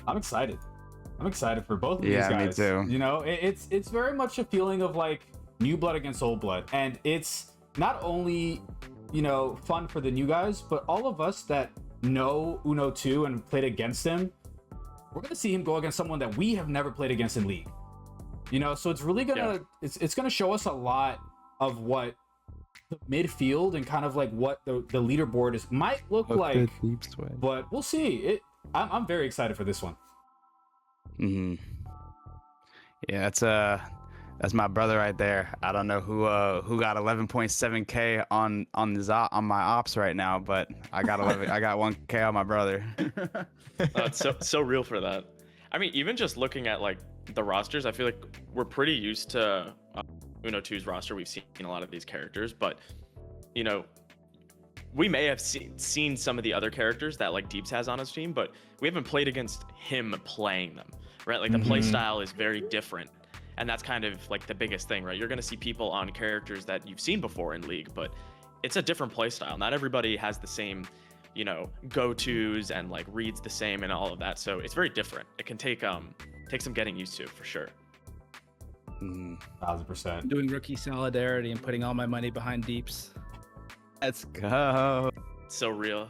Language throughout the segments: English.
I'm excited. I'm excited for both of these guys. Yeah, me too. You know, it's very much a feeling of like new blood against old blood, and it's not only, you know, fun for the new guys, but all of us that know Uno 2 and played against him, we're gonna see him go against someone that we have never played against in League. You know, so it's really gonna it's gonna show us a lot of what the midfield and kind of like what the leaderboard is might look like. But we'll see. I'm very excited for this one. Yeah, that's my brother right there. I don't know who got 11.7K on my ops right now, but I got 1K on my brother. It's so real for that. I mean, even just looking at like the rosters, I feel like we're pretty used to Uno 2's roster. We've seen a lot of these characters, but you know, we may have seen some of the other characters that like Deeps has on his team, but we haven't played against him playing them, right? Like the play style is very different, and that's kind of like the biggest thing, right? You're going to see people on characters that you've seen before in League, but it's a different play style. Not everybody has the same, you know, go-tos and like reads the same and all of that, so it's very different. It can take some getting used to, for sure. 1000%. Doing rookie solidarity and putting all my money behind Deeps. Let's go. So real.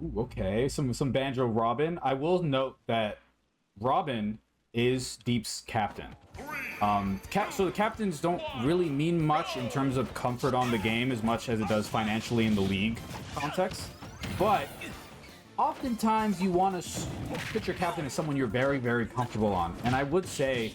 Ooh, okay, some Banjo Robin. I will note that Robin is Deep's captain. So the captains don't really mean much in terms of comfort on the game as much as it does financially in the League context. But oftentimes you want to put your captain as someone you're very, very comfortable on. And I would say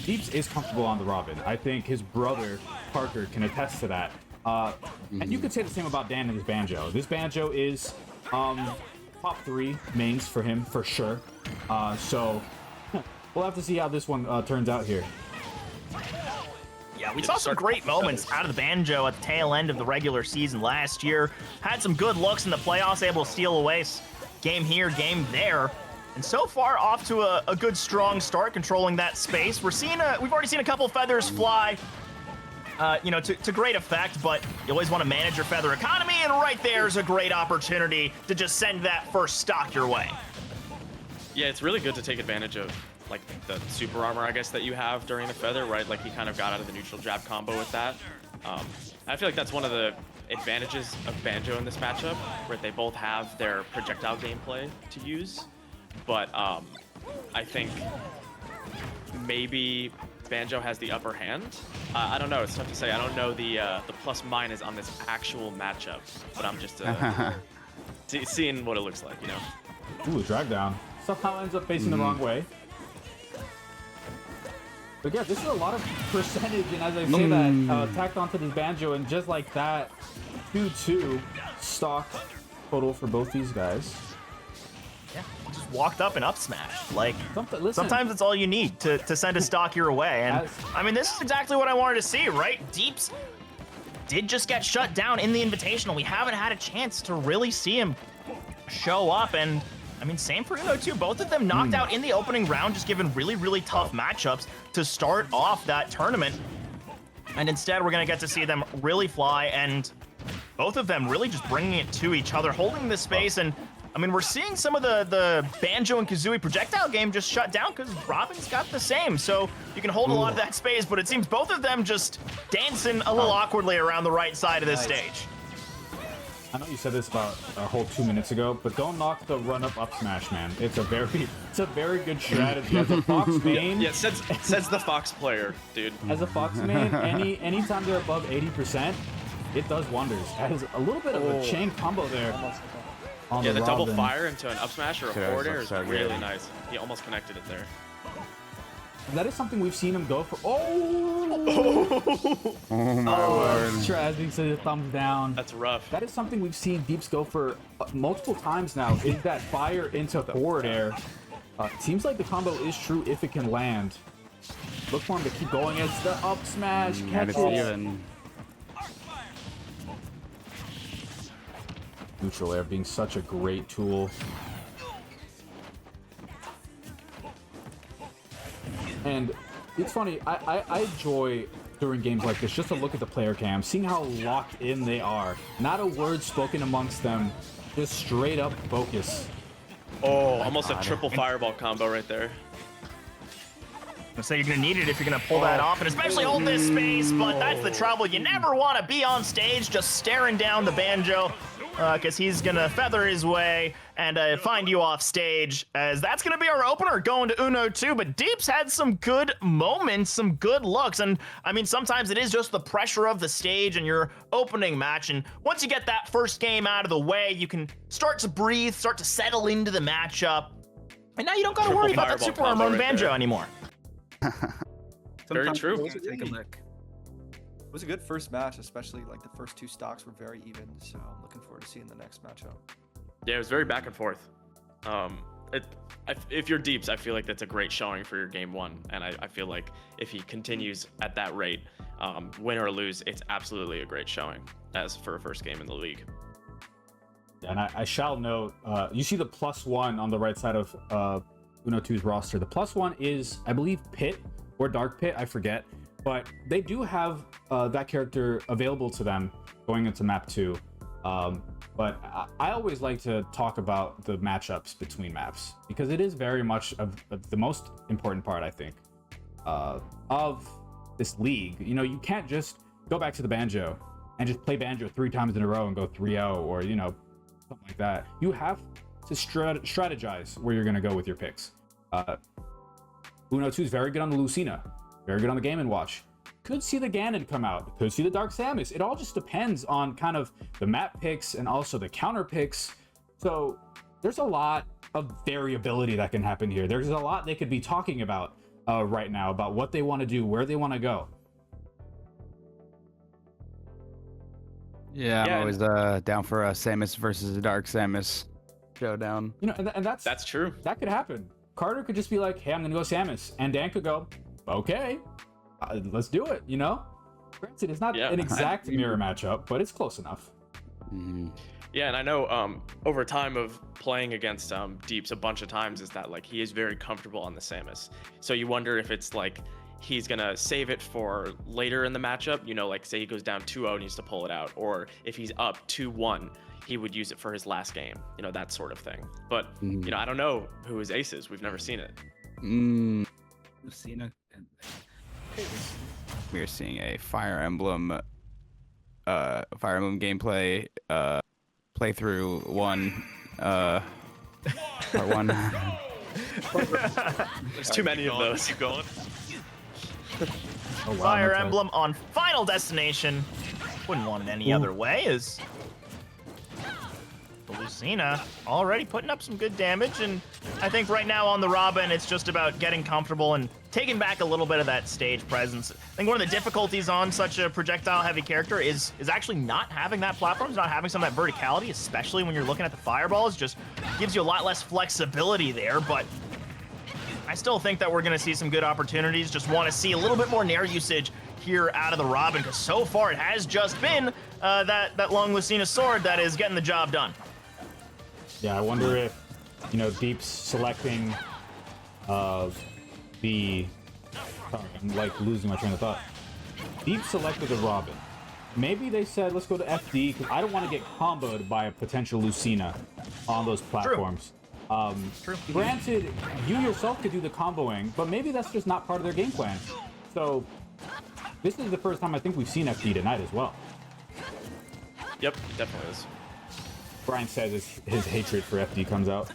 Deeps is comfortable on the Robin. I think his brother, Parker, can attest to that. And you could say the same about Dan and his Banjo. This Banjo is top 3 mains for him, for sure. So we'll have to see how this one turns out here. Yeah, we saw some great moments out of the Banjo at the tail end of the regular season last year. Had some good looks in the playoffs, able to steal away game here, game there. And so far, off to a good, strong start, controlling that space. We've already seen a couple feathers fly, you know, to great effect, but you always want to manage your feather economy, and right there's a great opportunity to just send that first stock your way. Yeah, it's really good to take advantage of like the super armor, I guess, that you have during the feather, right? Like he kind of got out of the neutral jab combo with that. I feel like that's one of the advantages of Banjo in this matchup, where they both have their projectile gameplay to use. But I think maybe Banjo has the upper hand. I don't know. It's tough to say. I don't know the plus minus on this actual matchup, but I'm just seeing what it looks like, you know. Ooh, drag down. Somehow ends up facing the wrong way. But yeah, this is a lot of percentage, and as I say that, tacked onto this Banjo, and just like that, 2-2 stock total for both these guys. Yeah, just walked up and up smash. Like, Listen, sometimes it's all you need to send a stock your way. And I mean, this is exactly what I wanted to see, right? Deeps did just get shut down in the Invitational. We haven't had a chance to really see him show up. And I mean, same for Uno 2. Both of them knocked out in the opening round, just given really, really tough matchups to start off that tournament. And instead, we're going to get to see them really fly, and both of them really just bringing it to each other, holding this space. And I mean, we're seeing some of the Banjo and Kazooie projectile game just shut down because Robin's got the same. So you can hold a lot of that space, but it seems both of them just dancing a little awkwardly around the right side of this stage. I know you said this about a whole 2 minutes ago, but don't knock the run-up smash, man. It's a very good strategy. As a Fox main, Yeah, says the Fox player, dude. as a Fox main, anytime they're above 80%, it does wonders. That is a little bit of a chain combo there. On Yeah, the double Robin. fire into an up smash or a Yeah, forward air is so really good. nice. He almost connected it there. That is something we've seen him go for. Oh my word. Strazzy says thumbs down. That's rough. That is something we've seen Deeps go for multiple times now, is that fire into forward air. Seems like the combo is true if it can land. Look for him to keep going. It's the up smash. And Catch it's it. even. Neutral air being such a great tool. And it's funny, I enjoy during games like this just to look at the player cam, seeing how locked in they are. Not a word spoken amongst them Just straight up focus. Oh, almost a triple fireball combo right there. I say you're gonna need it if you're gonna pull that off, and especially hold this space. But that's the trouble. You never want to be on stage just staring down the banjo, because he's gonna feather his way and find you off stage. As that's gonna be our opener going to Uno 2. But Deep's had some good moments, some good looks, and I mean sometimes it is just the pressure of the stage and your opening match. And once you get that first game out of the way, you can start to breathe, start to settle into the matchup, and now you don't gotta worry about that super armor on banjo anymore. Very Sometimes true. you take a lick. It was a good first match, especially like the first two stocks were very even. So I'm looking forward to seeing the next matchup. Yeah, it was very back and forth. If you're Deeps, I feel like that's a great showing for your game one, and I feel like if he continues at that rate, win or lose, it's absolutely a great showing as for a first game in the league. And I shall note, you see the +1 on the right side of Uno 2's roster. The +1 is, I believe, Pit or Dark Pit, I forget. But they do have that character available to them going into map 2. But I always like to talk about the matchups between maps, because it is very much of the most important part, I think, of this league. You know, you can't just go back to the banjo and just play banjo 3 times in a row and go 3-0 or, you know, something like that. You have to strategize where you're going to go with your picks. Uno 2 is very good on the Lucina, very good on the Game & Watch. Could see the Ganon come out, could see the Dark Samus. It all just depends on kind of the map picks and also the counter picks. So there's a lot of variability that can happen here. There's a lot they could be talking about right now about what they want to do, where they want to go. Yeah, I'm always down for a Samus versus a Dark Samus showdown. You know, and That's true. That could happen. Carter could just be like, hey, I'm gonna go Samus, and Dan could go, okay, let's do it, you know? Granted, it's not an exact mirror matchup, but it's close enough. Mm-hmm. Yeah, and I know over time of playing against Deeps a bunch of times is that like he is very comfortable on the Samus. So you wonder if it's like he's gonna save it for later in the matchup, you know, like say he goes down 2-0 and needs to pull it out, or if he's up 2-1, he would use it for his last game, you know, that sort of thing. But you know, I don't know who his ace is. We've never seen it. Lucina. We are seeing a Fire Emblem gameplay playthrough one part 1. There's too many of those. Keep going. Oh, wow, Fire okay. Emblem on Final Destination. Wouldn't want it any other way. Is the Lucina already putting up some good damage, and I think right now on the Robin, it's just about getting comfortable and taking back a little bit of that stage presence. I think one of the difficulties on such a projectile-heavy character is actually not having that platform, not having some of that verticality, especially when you're looking at the fireballs. Just gives you a lot less flexibility there, but I still think that we're going to see some good opportunities. Just want to see a little bit more Nair usage here out of the Robin, because so far it has just been that long Lucina sword that is getting the job done. Yeah, I wonder if, you know, Deep's selecting sorry, I'm like losing my train of thought. Deep selected the Robin. Maybe they said, let's go to FD, because I don't want to get comboed by a potential Lucina on those platforms. True. Granted, you yourself could do the comboing, but maybe that's just not part of their game plan. So, this is the first time I think we've seen FD tonight as well. Yep, definitely is. Brian says his hatred for FD comes out.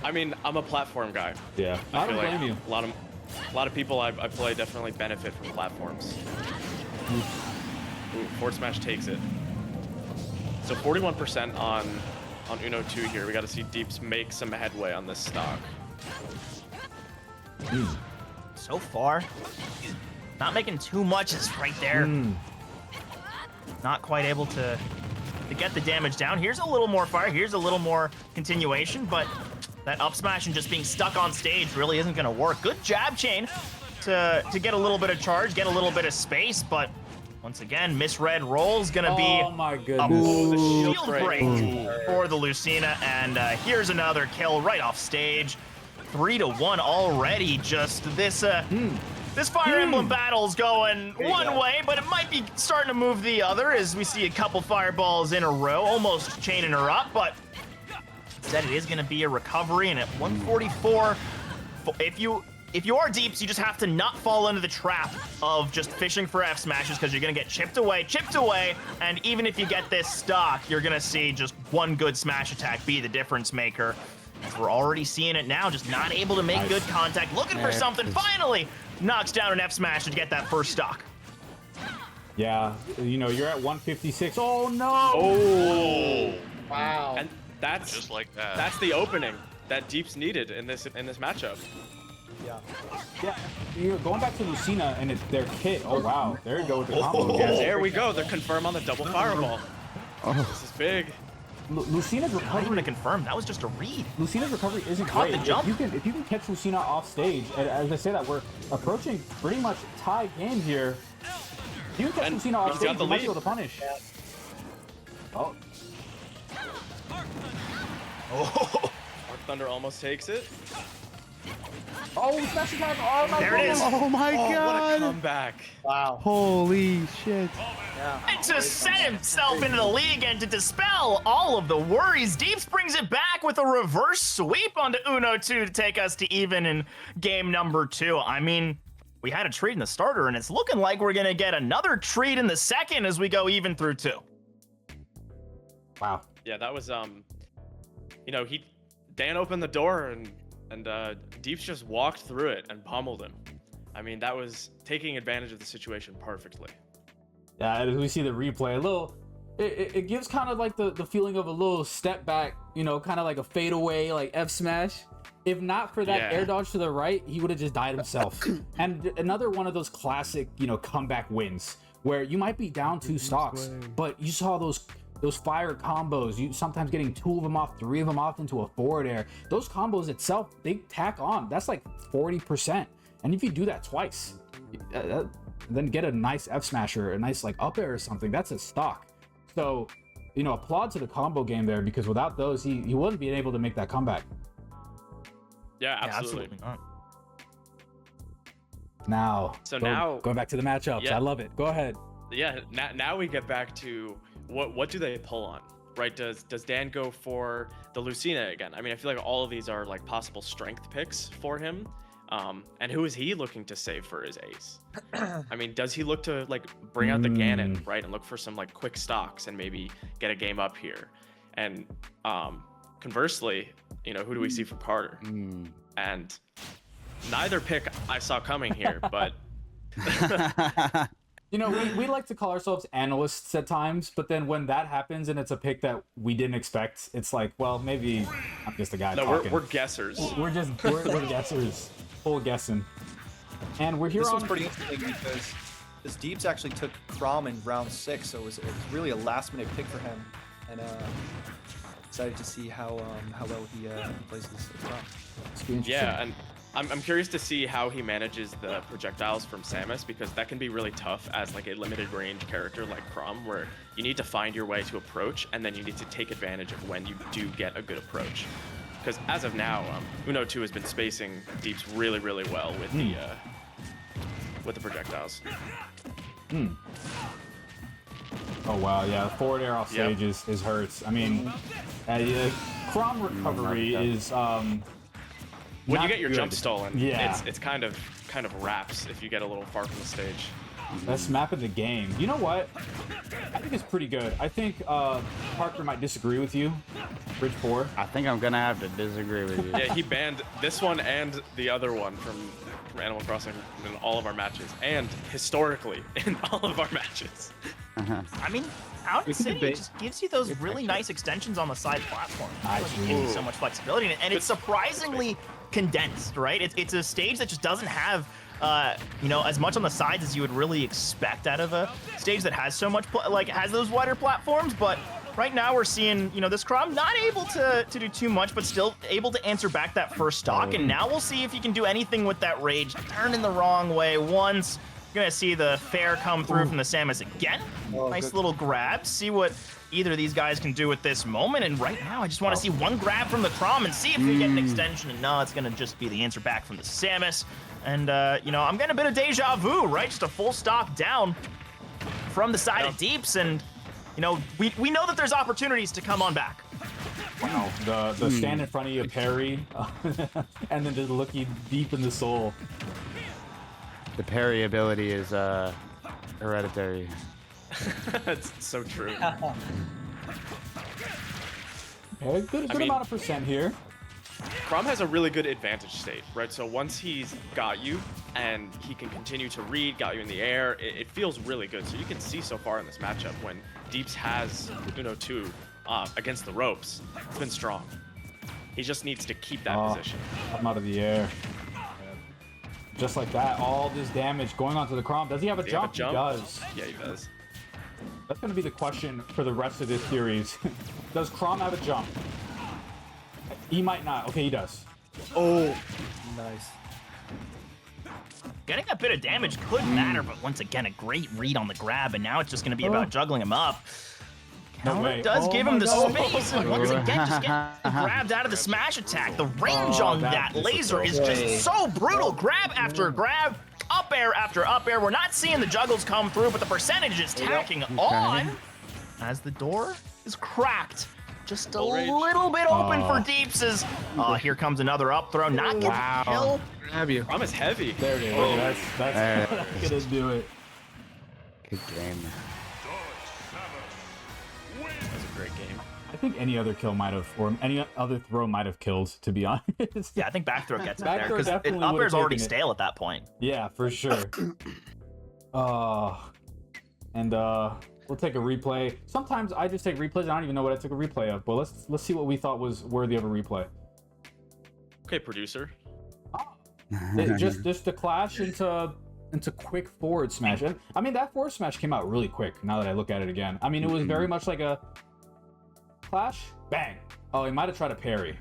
I mean, I'm a platform guy. Yeah, I don't feel blame like you. A lot of people I play definitely benefit from platforms. Ooh, Forward Smash takes it. So 41% on Uno 2 here. We got to see Deeps make some headway on this stock. So far, not making too much is right there. Not quite able to get the damage down. Here's a little more fire. Here's a little more continuation, but that up smash and just being stuck on stage really isn't going to work. Good jab chain to get a little bit of charge, get a little bit of space, but once again, misread roll's going to be Oh my a goodness. shield break for the Lucina, and here's another kill right off stage. 3-1 already. Just this This Fire Emblem battle's going one way, but it might be starting to move the other as we see a couple fireballs in a row, almost chaining her up, but instead it is going to be a recovery, and at 144, if you are Deeps, you just have to not fall into the trap of just fishing for F smashes because you're going to get chipped away, and even if you get this stock, you're going to see just one good smash attack be the difference maker. As we're already seeing it now, just not able to make good contact, looking for something, finally knocks down an F smash to get that first stock. Yeah, you know, you're at 156. Oh, no! Oh! Wow. And that's Just like that. That's the opening that Deeps needed in this matchup. Yeah, you're going back to Lucina and it's their kit. Oh, wow. There you go with the combo. Yeah, there we go. They're confirmed on the double fireball. This is big. Lucina's Not even recovery. to confirm, that was just a read. Lucina's recovery isn't Caught great. the jump. If you can catch Lucina off stage, and as I say that, we're approaching pretty much tie game here. If you can catch And Lucina off he's stage, got the you might be lead. able to punish. Oh, Oh, Dark Thunder almost takes it. oh, smash attack! Oh my there it is. Oh my Oh, what a god! comeback. Wow. Holy shit! And to set himself into the lead again to dispel all of the worries, Deeps brings it back with a reverse sweep onto Uno 2 to take us to even in game number 2. I mean, we had a treat in the starter, and it's looking like we're going to get another treat in the second as we go even through 2. Wow. Yeah, that was you know, Dan opened the door and Deeps just walked through it and pummeled him. I mean, that was taking advantage of the situation perfectly. Yeah, as we see the replay, it gives kind of like the feeling of a little step back, you know, kind of like a fadeaway, like F smash. If not for that air dodge to the right, he would have just died himself. And another one of those classic, you know, comeback wins where you might be down 2 stocks, but you saw those fire combos, you sometimes getting 2 of them off, 3 of them off into a forward air. Those combos itself, they tack on. That's like 40%. And if you do that twice, then get a nice F smasher, a nice like up air or something, that's a stock. So, you know, applaud to the combo game there, because without those, he wouldn't be able to make that comeback. Yeah, absolutely. not. Now, So now- going back to the matchups, Yeah. I love it. Go ahead. Yeah, now we get back to what do they pull on, right? Does Dan go for the Lucina again? I mean, I feel like all of these are like possible strength picks for him. And who is he looking to save for his ace? I mean, does he look to like bring out the Ganon, right, and look for some like quick stocks and maybe get a game up here? And conversely, you know, who do we see for Carter? And neither pick I saw coming here, but You know, we like to call ourselves analysts at times, but then when that happens and it's a pick that we didn't expect, it's like, well, maybe I'm just a guy no, talking. we're guessers. We're guessers, full guessing, and we're here This on. was pretty interesting because Deeps actually took Crom in round 6, so it was really a last-minute pick for him, and excited to see how well he plays this Crom. Yeah, and I'm curious to see how he manages the projectiles from Samus, because that can be really tough as like a limited range character like Crom, where you need to find your way to approach, and then you need to take advantage of when you do get a good approach. Because as of now, Uno 2 has been spacing Deeps really, really well with the projectiles. Oh wow, yeah, forward air off stage is hurts. I mean, Crom recovery is When you not get your good. jump stolen, Yeah. it's kind of wraps if you get a little far from the stage. Best map in the game. You know what? I think it's pretty good. I think Parker might disagree with you. Bridge 4. I think I'm gonna have to disagree with you. Yeah, he banned this one and the other one from Animal Crossing in all of our matches, and historically in all of our matches. I mean, Out in City just gives you those really nice extensions on the side platform. It gives you so much flexibility, and it's surprisingly condensed, right? It's a stage that just doesn't have, you know, as much on the sides as you would really expect out of a stage that has so much, has those wider platforms. But right now we're seeing, you know, this Crom not able to do too much, but still able to answer back that first stock. And now we'll see if he can do anything with that rage. Turning the wrong way once. You're gonna see the fair come through from the Samus again. Nice little grab. See what either of these guys can do with this moment. And right now, I just want to see one grab from the Crom and see if we get an extension. And no, it's gonna just be the answer back from the Samus. And, you know, I'm getting a bit of deja vu, right? Just a full stock down from the side of Deeps. And, you know, we know that there's opportunities to come on back. Wow, the stand in front of you, parry, and then just look you deep in the soul. The parry ability is hereditary. That's so true. Okay, good mean- amount of percent here. Crom has a really good advantage state, right? So once he's got you and he can continue to read, got you in the air, it feels really good. So you can see so far in this matchup when Deeps has Uno 2 against the ropes, it's been strong. He just needs to keep that position. I'm out of the air. Just like that, all this damage going onto the Crom. Does he have a jump? He does. Yeah, he does. That's going to be the question for the rest of this series. Does Crom have a jump? He might not. Okay, he does. Oh, nice. Getting a bit of damage could matter, but once again, a great read on the grab, and now it's just going to be about juggling him up. No Counter way. does Oh give my him the God. space, and once again, just getting grabbed out of the smash attack. The range on that laser is just so brutal. Grab after grab, up air after up air. We're not seeing the juggles come through, but the percentage is tacking on as the door is cracked. Just a little bit open for Deeps as, here comes another up throw. Not getting the kill. Grab you. Crom is heavy. There it is. That's gonna do it. Good game. That was a great game. I think any other kill might have, or any other throw might have killed, to be honest. Yeah, I think back throw gets it Back there throw because definitely up would've air's already taken it. stale at that point. Yeah, for sure. And we'll take a replay. Sometimes I just take replays. I don't even know what I took a replay of, but let's see what we thought was worthy of a replay. Okay, producer. just the clash into quick forward smash. And I mean, that forward smash came out really quick. Now that I look at it again, I mean, it was very much like a clash, bang. Oh, he might have tried to parry.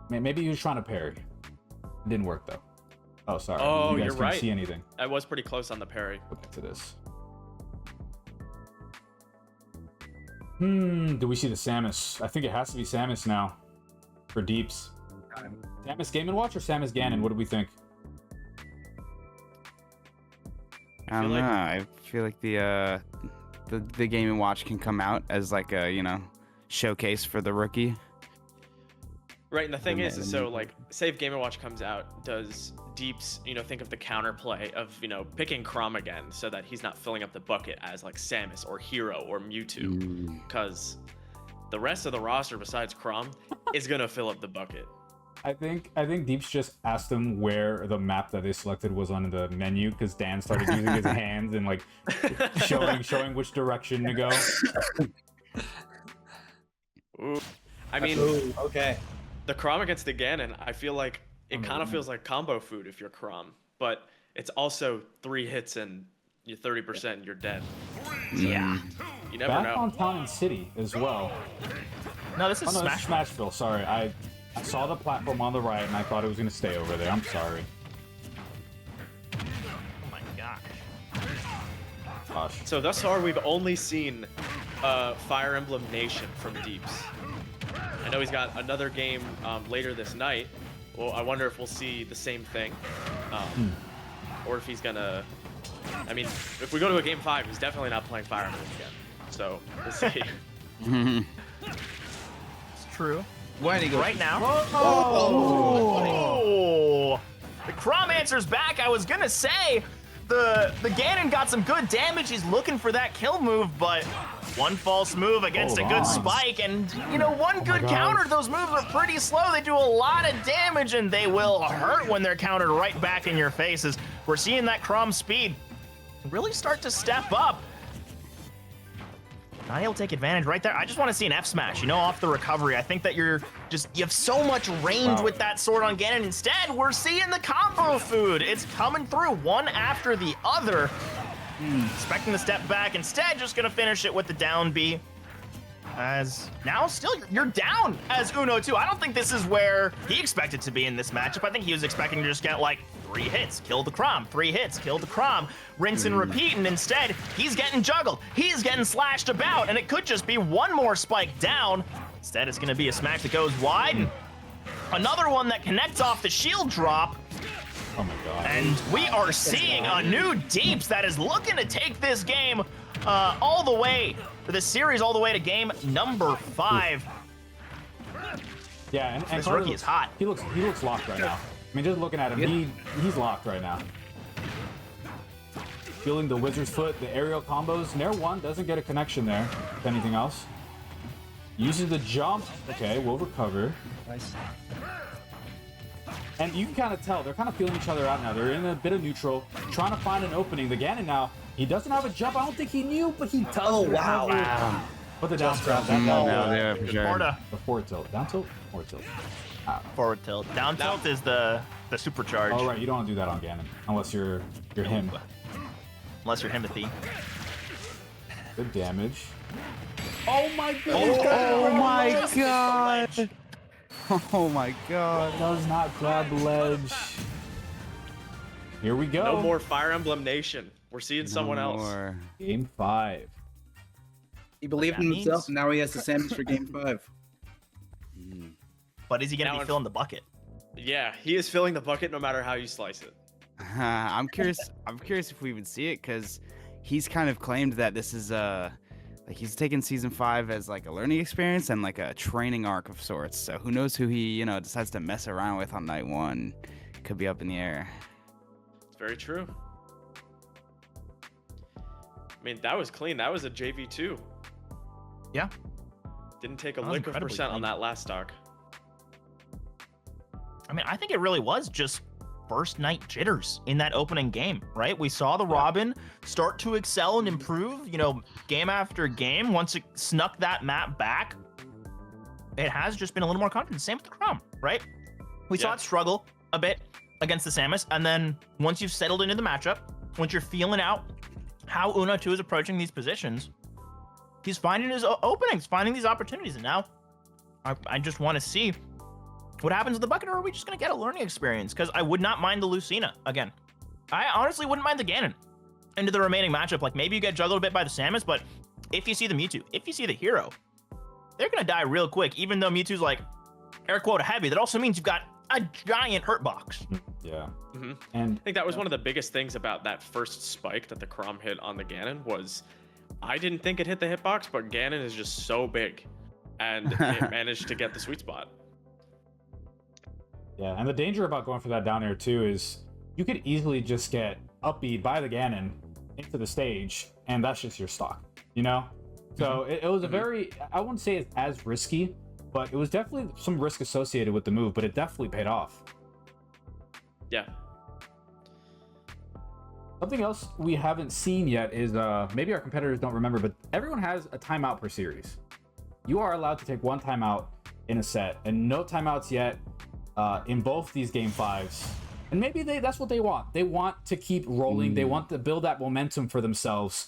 Maybe he was trying to parry. It didn't work though. Oh, sorry. Oh, you guys you're couldn't right. see anything. I was pretty close on the parry. Go back to this. Do we see the Samus? I think it has to be Samus now for Deeps. Samus Game & Watch or Samus Ganon? What do we think? I don't know. I feel like the Game & Watch can come out as like a, you know, showcase for the rookie. Right, and the thing is so like, say if Game & Watch comes out, does Deeps, you know, think of the counterplay of, you know, picking Crom again so that he's not filling up the bucket as like Samus or Hero or Mewtwo, because the rest of the roster besides Crom is gonna fill up the bucket. I think Deeps just asked him where the map that they selected was on the menu because Dan started using his hands and like showing which direction to go. Ooh. I mean, Ooh, okay. the Crom against the Ganon, I feel like it kind of feels like combo food if you're Crom, but it's also 3 hits and you're 30% and you're dead. Yeah. You never Back know. on Town and City as well. No, this is Oh no, Smash. this is Smashville. Sorry, I saw the platform on the right and I thought it was gonna stay over there. I'm sorry. Oh my gosh. Gosh. So thus far, we've only seen Fire Emblem Nation from Deeps. I know he's got another game later this night. Well, I wonder if we'll see the same thing, or if he's gonna. I mean, if we go to a game 5, he's definitely not playing Fire Emblem again. So we'll see. It's true. Why did he go Right now. Oh! The Crom answers back. I was gonna say the Ganon got some good damage. He's looking for that kill move, but one false move against a Hold good on. spike, and you know, one good God. counter. Those moves are pretty slow. They do a lot of damage, and they will hurt when they're countered right back in your faces. We're seeing that Crom speed really start to step up. Nani will take advantage right there. I just want to see an F smash, you know, off the recovery. I think that you have so much range with that sword on Ganon. Instead, we're seeing the combo food. It's coming through one after the other. Expecting the step back. Instead, just going to finish it with the down B. As now still you're down as Uno 2. I don't think this is where he expected to be in this matchup. I think he was expecting to just get like 3 hits, kill the Crom, 3 hits, kill the Crom, rinse and repeat, and instead he's getting juggled, he's getting slashed about, and it could just be one more spike down. Instead, it's gonna be a smash that goes wide, and another one that connects off the shield drop. Oh my god. And we are seeing a new Deeps that is looking to take this game all the way, for the series all the way to game number 5. Yeah, and This Carter rookie is hot. He looks locked right now. I mean, just looking at him, he's locked right now. Feeling the wizard's foot, the aerial combos. Nair 1 doesn't get a connection there, if anything else. Uses the jump. Okay, we'll recover. Nice. And you can kind of tell, they're kind of feeling each other out now. They're in a bit of neutral, trying to find an opening. The Ganon now, he doesn't have a jump. I don't think he knew, but he does. Oh, wow. But the down tilt. Yeah, for sure. Porta. The forward tilt. Down tilt? Forward tilt. Forward tilt. Down tilt is the supercharge. Oh, right. You don't want to do that on Ganon, unless you're him. Unless you're Himothy. Good damage. Oh my god! Oh my god! Oh my god. Does not grab the ledge. Here we go. No more Fire Emblem Nation. We're seeing someone else. Game 5. He believed That in himself, means- and now he has the Samus for game 5. But is he going Now to be if- filling the bucket? Yeah, he is filling the bucket no matter how you slice it. I'm curious if we even see it, because he's kind of claimed that this is like he's taking season 5 as like a learning experience and like a training arc of sorts. So who knows who he decides to mess around with on night 1? Could be up in the air. It's very true. I mean, that was clean. That was a JV2. Yeah. Didn't take a That was lick of incredibly percent on clean. that last stock. I mean, I think it really was just first night jitters in that opening game, right? We saw the Robin start to excel and improve, game after game. Once it snuck that map back, it has just been a little more confident. Same with the Chrome, right? We saw Yeah. it struggle a bit against the Samus, and then once you've settled into the matchup, once you're feeling out how Uno 2 is approaching these positions, he's finding his openings, finding these opportunities, and now I just want to see what happens in the bucket, or are we just going to get a learning experience? Because I would not mind the Lucina again. I honestly wouldn't mind the Ganon into the remaining matchup. Like, maybe you get juggled a bit by the Samus, but if you see the Mewtwo, if you see the hero, they're going to die real quick, even though Mewtwo's like air quote heavy. That also means you've got a giant hurt box. Yeah. Mhm. And I think that was one of the biggest things about that first spike that the Crom hit on the Ganon was I didn't think it hit the hitbox, but Ganon is just so big, and it managed to get the sweet spot. yeah, and the danger about going for that down air too is you could easily just get up-beat by the Ganon into the stage, and that's just your stock, So it was a very, I wouldn't say it's as risky, but it was definitely some risk associated with the move, but it definitely paid off. Yeah. Something else we haven't seen yet is maybe our competitors don't remember, but everyone has a timeout per series. You are allowed to take one timeout in a set, and no timeouts yet in both these game 5s. And maybe that's what they want. They want to keep rolling. They want to build that momentum for themselves.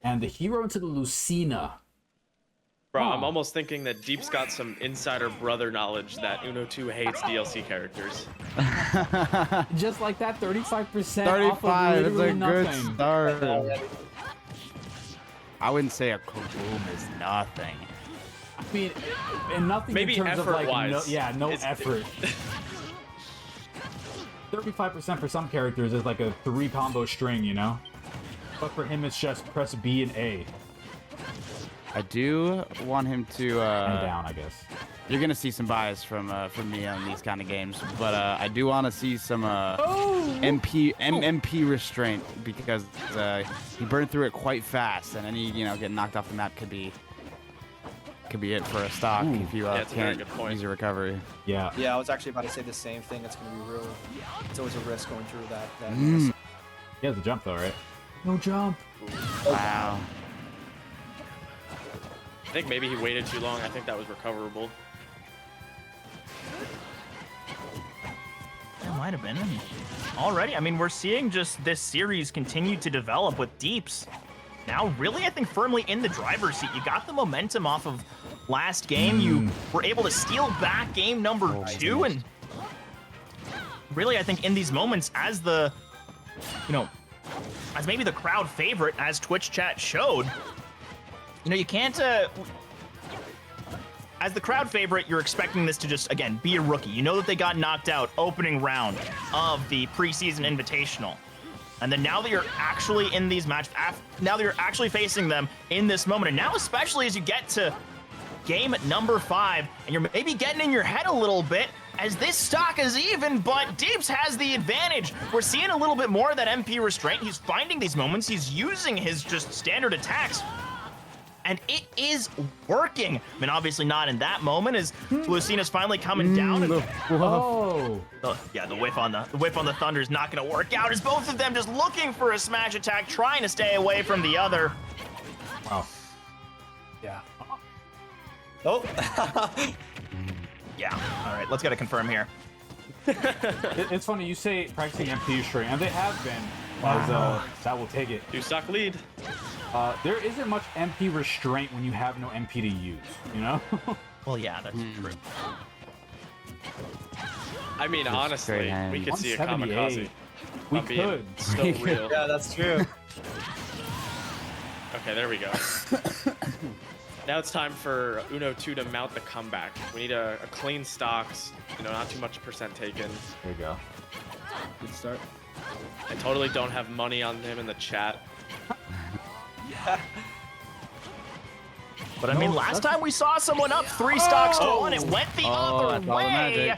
And the hero into the Lucina. Bro, Huh. I'm almost thinking that Deep's got some insider brother knowledge that Uno 2 hates DLC characters. Just like that, 35% off of 35. That's literally a good nothing. start. I wouldn't say a kaboom is nothing. I mean, and nothing Maybe in terms of like, effort-wise. no It's- effort. 35% for some characters is like a 3 combo string, But for him, it's just press B and A. I do want him to. And down, I guess. You're gonna see some bias from me on these kind of games, but I do want to see some MP restraint, because he burned through it quite fast, and any getting knocked off the map could be it for a stock if you Yeah, it's a very can't good point. use a recovery. Yeah. Yeah, I was actually about to say the same thing. It's going to be real. It's always a risk going through that. He has a jump though, right? No jump. Wow. I think maybe he waited too long. I think that was recoverable. It might have been. Already, I mean, we're seeing just this series continue to develop with Deeps. Now, really, I think firmly in the driver's seat. You got the momentum off of last game. You were able to steal back game number 2, and really, I think in these moments, as the, as maybe the crowd favorite, as Twitch chat showed, you can't, as the crowd favorite, you're expecting this to just, again, be a rookie. You know that they got knocked out opening round of the preseason invitational. And then now that you're actually in these matches, now that you're actually facing them in this moment, and now especially as you get to game number 5, and you're maybe getting in your head a little bit, as this stock is even, but Deeps has the advantage. We're seeing a little bit more of that MP restraint. He's finding these moments. He's using his just standard attacks, and it is working. I mean, obviously not in that moment as Lucina's finally coming down. And, Whoa. yeah, the whiff on the Thunder is not going to work out as both of them just looking for a smash attack, trying to stay away from the other. Wow. Yeah. Oh. Yeah. All right, let's get a confirm here. It's funny you say practicing MP string, and they have been. As that will take it. 2-stock lead. There isn't much MP restraint when you have no MP to use, you know? Well, yeah, that's true. I mean, honestly, we could see a kamikaze. 178. We I'm being could. so real. Yeah, that's true. Okay, there we go. Now it's time for Uno 2 to mount the comeback. We need a clean stocks, you know, not too much percent taken. There you go. Good start. I totally don't have money on him in the chat. But I mean, last time we saw someone up 3 stocks to 1, it went the other way. I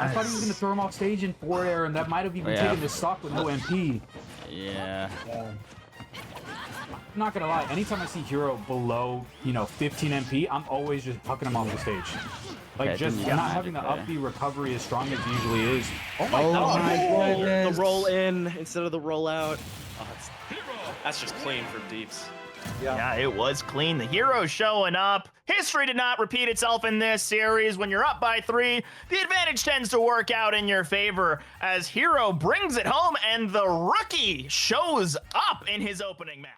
thought he was going to throw him off stage in forward air, and that might have even taken the stock with no MP. Yeah. I'm not going to lie, anytime I see Hero below, 15 MP, I'm always just pucking him off the stage. Like, Okay, just yeah. not having the up B recovery as strong as it usually is. Oh my god! my goodness. The roll in instead of the roll out. Oh, that's just clean for Deeps. Yeah, it was clean. The hero showing up. History did not repeat itself in this series. When you're up by 3, the advantage tends to work out in your favor as Hero brings it home and the rookie shows up in his opening match.